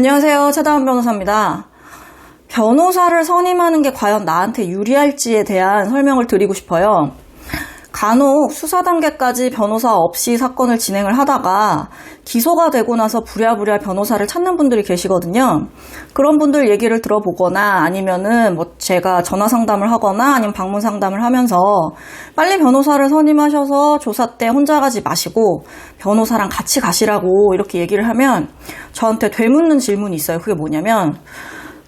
안녕하세요. 최다은 변호사입니다. 변호사를 선임하는 게 과연 나한테 유리할지에 대한 설명을 드리고 싶어요. 간혹 수사 단계까지 변호사 없이 사건을 진행을 하다가 기소가 되고 나서 부랴부랴 변호사를 찾는 분들이 계시거든요. 그런 분들 얘기를 들어보거나 아니면은 제가 전화 상담을 하거나 아니면 방문 상담을 하면서 빨리 변호사를 선임하셔서 조사 때 혼자 가지 마시고 변호사랑 같이 가시라고 이렇게 얘기를 하면 저한테 되묻는 질문이 있어요. 그게 뭐냐면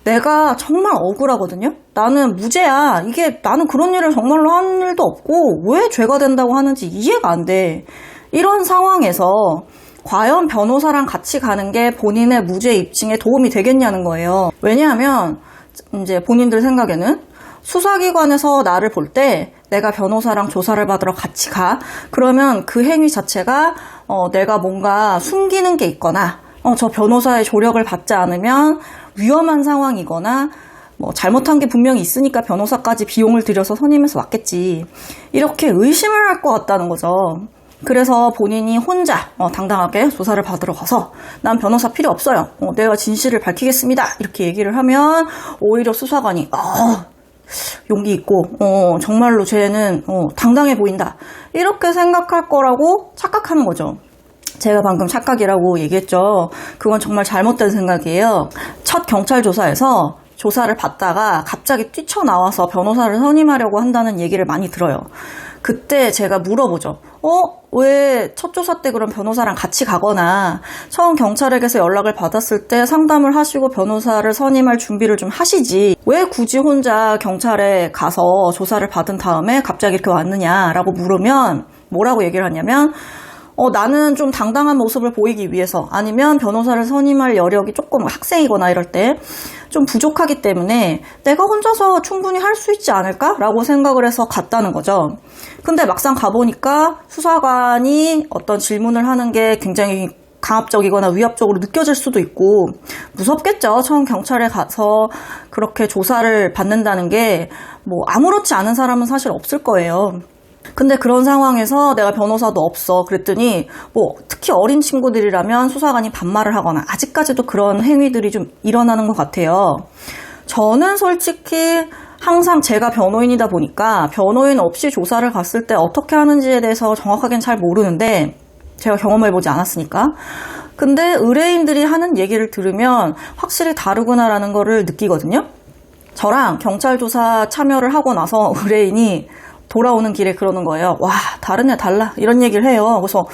내가 정말 억울하거든요. 나는 무죄야. 나는 그런 일을 정말로 한 일도 없고 왜 죄가 된다고 하는지 이해가 안 돼. 이런 상황에서 과연 변호사랑 같이 가는 게 본인의 무죄 입증에 도움이 되겠냐는 거예요. 왜냐하면 이제 본인들 생각에는 수사기관에서 나를 볼 때 내가 변호사랑 조사를 받으러 같이 가. 그러면 그 행위 자체가 내가 뭔가 숨기는 게 있거나 저 변호사의 조력을 받지 않으면 위험한 상황이거나 잘못한 게 분명히 있으니까 변호사까지 비용을 들여서 선임해서 왔겠지. 이렇게 의심을 할 것 같다는 거죠. 그래서 본인이 혼자 당당하게 조사를 받으러 가서 난 변호사 필요 없어요. 내가 진실을 밝히겠습니다. 이렇게 얘기를 하면 오히려 수사관이 용기 있고 정말로 쟤는 당당해 보인다. 이렇게 생각할 거라고 착각하는 거죠. 제가 방금 착각이라고 얘기했죠. 그건 정말 잘못된 생각이에요. 첫 경찰 조사에서 조사를 받다가 갑자기 뛰쳐나와서 변호사를 선임하려고 한다는 얘기를 많이 들어요. 그때 제가 물어보죠. 왜 첫 조사 때 그럼 변호사랑 같이 가거나 처음 경찰에게서 연락을 받았을 때 상담을 하시고 변호사를 선임할 준비를 좀 하시지. 왜 굳이 혼자 경찰에 가서 조사를 받은 다음에 갑자기 이렇게 왔느냐라고 물으면 뭐라고 얘기를 하냐면 나는 좀 당당한 모습을 보이기 위해서 아니면 변호사를 선임할 여력이 조금 학생이거나 이럴 때 좀 부족하기 때문에 내가 혼자서 충분히 할 수 있지 않을까라고 생각을 해서 갔다는 거죠. 근데 막상 가보니까 수사관이 어떤 질문을 하는 게 굉장히 강압적이거나 위압적으로 느껴질 수도 있고 무섭겠죠. 처음 경찰에 가서 그렇게 조사를 받는다는 게 아무렇지 않은 사람은 사실 없을 거예요. 근데 그런 상황에서 내가 변호사도 없어. 그랬더니 특히 어린 친구들이라면 수사관이 반말을 하거나 아직까지도 그런 행위들이 좀 일어나는 것 같아요. 저는 솔직히 항상 제가 변호인이다 보니까 변호인 없이 조사를 갔을 때 어떻게 하는지에 대해서 정확하게는 잘 모르는데 제가 경험해보지 않았으니까. 근데 의뢰인들이 하는 얘기를 들으면 확실히 다르구나라는 거를 느끼거든요. 저랑 경찰 조사 참여를 하고 나서 의뢰인이 돌아오는 길에 그러는 거예요. 와, 다른 애 달라. 이런 얘기를 해요. 그래서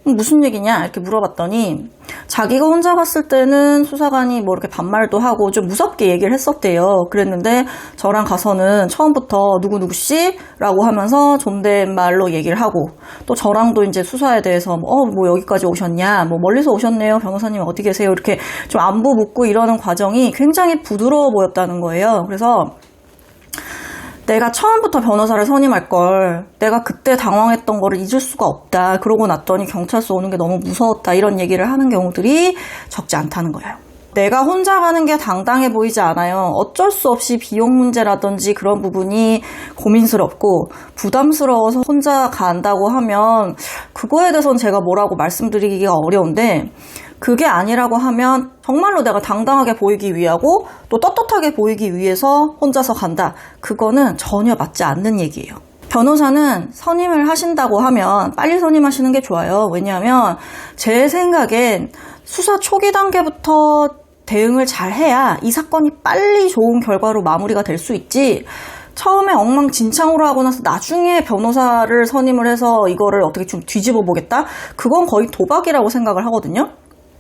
무슨 얘기냐 이렇게 물어봤더니 자기가 혼자 갔을 때는 수사관이 이렇게 반말도 하고 좀 무섭게 얘기를 했었대요. 그랬는데 저랑 가서는 처음부터 누구누구씨? 라고 하면서 존댓말로 얘기를 하고 또 저랑도 이제 수사에 대해서 여기까지 오셨냐? 멀리서 오셨네요. 변호사님 어디 계세요? 이렇게 좀 안부 묻고 이러는 과정이 굉장히 부드러워 보였다는 거예요. 그래서 내가 처음부터 변호사를 선임할 걸 내가 그때 당황했던 거를 잊을 수가 없다. 그러고 났더니 경찰서 오는 게 너무 무서웠다. 이런 얘기를 하는 경우들이 적지 않다는 거예요. 내가 혼자 가는 게 당당해 보이지 않아요. 어쩔 수 없이 비용 문제라든지 그런 부분이 고민스럽고 부담스러워서 혼자 간다고 하면 그거에 대해서는 제가 뭐라고 말씀드리기가 어려운데 그게 아니라고 하면 정말로 내가 당당하게 보이기 위하고 또 떳떳하게 보이기 위해서 혼자서 간다. 그거는 전혀 맞지 않는 얘기예요. 변호사는 선임을 하신다고 하면 빨리 선임하시는 게 좋아요. 왜냐하면 제 생각엔 수사 초기 단계부터 대응을 잘 해야 이 사건이 빨리 좋은 결과로 마무리가 될 수 있지. 처음에 엉망진창으로 하고 나서 나중에 변호사를 선임을 해서 이거를 어떻게 좀 뒤집어 보겠다? 그건 거의 도박이라고 생각을 하거든요.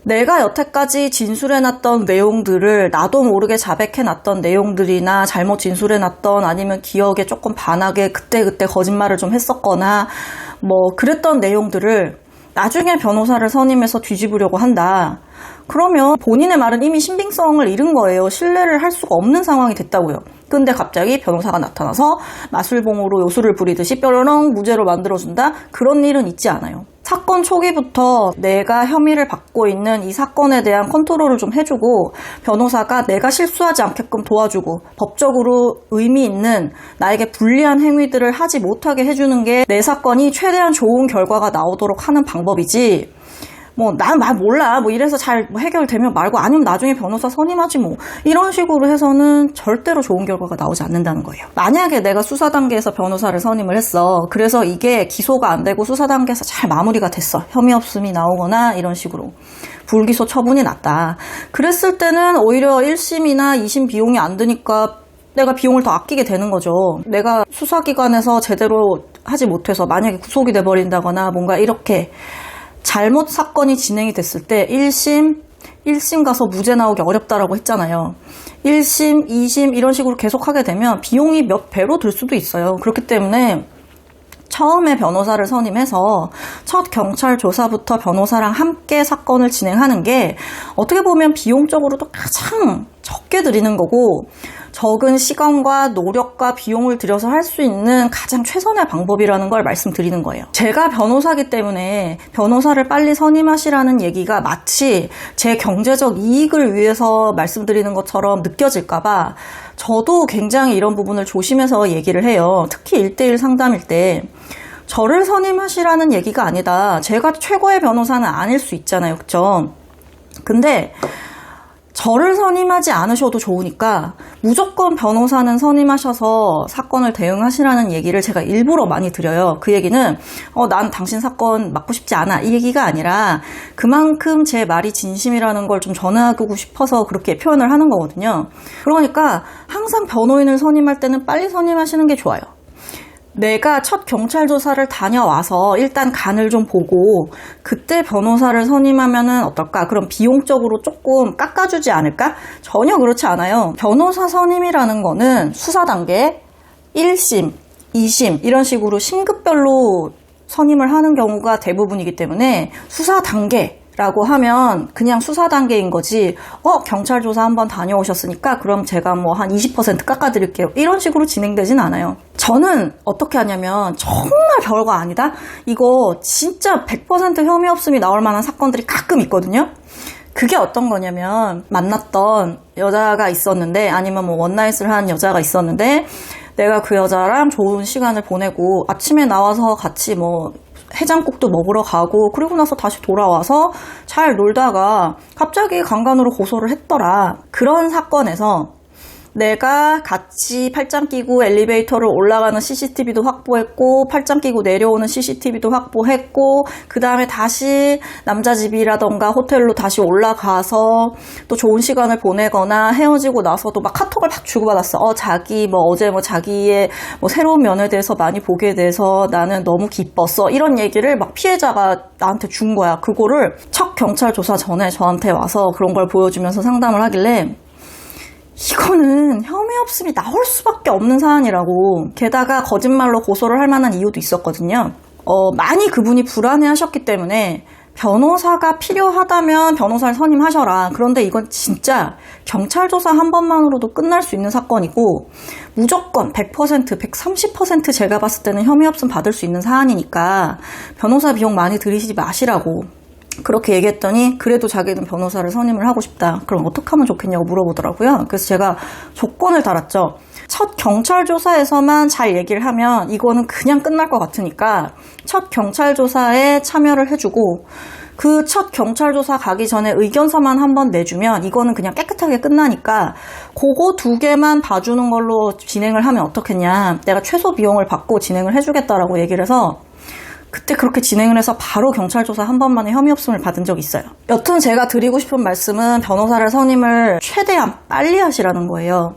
내가 여태까지 진술해놨던 내용들을 나도 모르게 자백해놨던 내용들이나 잘못 진술해놨던 아니면 기억에 조금 반하게 그때그때 거짓말을 좀 했었거나 그랬던 내용들을 나중에 변호사를 선임해서 뒤집으려고 한다. 그러면 본인의 말은 이미 신빙성을 잃은 거예요. 신뢰를 할 수가 없는 상황이 됐다고요. 근데 갑자기 변호사가 나타나서 마술봉으로 요술을 부리듯이 뾰로롱 무죄로 만들어준다? 그런 일은 있지 않아요. 사건 초기부터 내가 혐의를 받고 있는 이 사건에 대한 컨트롤을 좀 해주고 변호사가 내가 실수하지 않게끔 도와주고 법적으로 의미 있는 나에게 불리한 행위들을 하지 못하게 해주는 게 내 사건이 최대한 좋은 결과가 나오도록 하는 방법이지 뭐 난 말 몰라 뭐 이래서 잘 해결되면 말고 아니면 나중에 변호사 선임하지 뭐 이런 식으로 해서는 절대로 좋은 결과가 나오지 않는다는 거예요. 만약에 내가 수사 단계에서 변호사를 선임을 했어. 그래서 이게 기소가 안 되고 수사 단계에서 잘 마무리가 됐어. 혐의 없음이 나오거나 이런 식으로 불기소 처분이 났다. 그랬을 때는 오히려 1심이나 2심 비용이 안 드니까 내가 비용을 더 아끼게 되는 거죠. 내가 수사기관에서 제대로 하지 못해서 만약에 구속이 돼버린다거나 뭔가 이렇게 잘못 사건이 진행이 됐을 때 1심 가서 무죄 나오기 어렵다라고 했잖아요. 1심, 2심 이런 식으로 계속 하게 되면 비용이 몇 배로 들 수도 있어요. 그렇기 때문에 처음에 변호사를 선임해서 첫 경찰 조사부터 변호사랑 함께 사건을 진행하는 게 어떻게 보면 비용적으로도 가장 적게 들이는 거고 적은 시간과 노력과 비용을 들여서 할 수 있는 가장 최선의 방법이라는 걸 말씀드리는 거예요. 제가 변호사기 때문에 변호사를 빨리 선임하시라는 얘기가 마치 제 경제적 이익을 위해서 말씀드리는 것처럼 느껴질까봐 저도 굉장히 이런 부분을 조심해서 얘기를 해요. 특히 1대1 상담일 때 저를 선임하시라는 얘기가 아니다. 제가 최고의 변호사는 아닐 수 있잖아요. 그쵸? 근데 저를 선임하지 않으셔도 좋으니까 무조건 변호사는 선임하셔서 사건을 대응하시라는 얘기를 제가 일부러 많이 드려요. 그 얘기는 난 당신 사건 맡고 싶지 않아 이 얘기가 아니라 그만큼 제 말이 진심이라는 걸 좀 전하고 싶어서 그렇게 표현을 하는 거거든요. 그러니까 항상 변호인을 선임할 때는 빨리 선임하시는 게 좋아요. 내가 첫 경찰 조사를 다녀와서 일단 간을 좀 보고 그때 변호사를 선임하면은 어떨까? 그럼 비용적으로 조금 깎아주지 않을까? 전혀 그렇지 않아요. 변호사 선임이라는 거는 수사 단계 1심, 2심 이런 식으로 신급별로 선임을 하는 경우가 대부분이기 때문에 수사 단계라고 하면 그냥 수사 단계인 거지 경찰 조사 한번 다녀오셨으니까 그럼 제가 뭐 한 20% 깎아드릴게요 이런 식으로 진행되진 않아요. 저는 어떻게 하냐면 정말 별거 아니다? 이거 진짜 100% 혐의 없음이 나올 만한 사건들이 가끔 있거든요. 그게 어떤 거냐면 만났던 여자가 있었는데 아니면 뭐 원나잇을 한 여자가 있었는데 내가 그 여자랑 좋은 시간을 보내고 아침에 나와서 같이 뭐 해장국도 먹으러 가고 그리고 나서 다시 돌아와서 잘 놀다가 갑자기 강간으로 고소를 했더라. 그런 사건에서 내가 같이 팔짱 끼고 엘리베이터를 올라가는 CCTV도 확보했고 팔짱 끼고 내려오는 CCTV도 확보했고 그 다음에 다시 남자 집이라던가 호텔로 다시 올라가서 또 좋은 시간을 보내거나 헤어지고 나서도 막 카톡을 막 주고받았어. 자기 뭐 어제 뭐 자기의 뭐 새로운 면에 대해서 많이 보게 돼서 나는 너무 기뻤어. 이런 얘기를 막 피해자가 나한테 준 거야. 그거를 첫 경찰 조사 전에 저한테 와서 그런 걸 보여주면서 상담을 하길래 이거는 혐의 없음이 나올 수밖에 없는 사안이라고. 게다가 거짓말로 고소를 할 만한 이유도 있었거든요. 많이 그분이 불안해하셨기 때문에 변호사가 필요하다면 변호사를 선임하셔라. 그런데 이건 진짜 경찰 조사 한 번만으로도 끝날 수 있는 사건이고 무조건 100%, 130% 제가 봤을 때는 혐의 없음 받을 수 있는 사안이니까 변호사 비용 많이 들이시지 마시라고. 그렇게 얘기했더니 그래도 자기는 변호사를 선임을 하고 싶다. 그럼 어떻게 하면 좋겠냐고 물어보더라고요. 그래서 제가 조건을 달았죠. 첫 경찰 조사에서만 잘 얘기를 하면 이거는 그냥 끝날 것 같으니까 첫 경찰 조사에 참여를 해주고 그 첫 경찰 조사 가기 전에 의견서만 한번 내주면 이거는 그냥 깨끗하게 끝나니까 그거 2개만 봐주는 걸로 진행을 하면 어떻겠냐. 내가 최소 비용을 받고 진행을 해주겠다라고 얘기를 해서 그때 그렇게 진행을 해서 바로 경찰 조사 한 번만에 혐의 없음을 받은 적이 있어요. 여튼 제가 드리고 싶은 말씀은 변호사를 선임을 최대한 빨리 하시라는 거예요.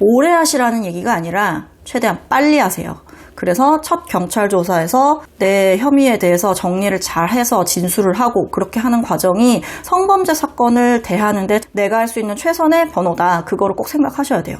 오래 하시라는 얘기가 아니라 최대한 빨리 하세요. 그래서 첫 경찰 조사에서 내 혐의에 대해서 정리를 잘 해서 진술을 하고 그렇게 하는 과정이 성범죄 사건을 대하는데 내가 할 수 있는 최선의 번호다. 그거를 꼭 생각하셔야 돼요.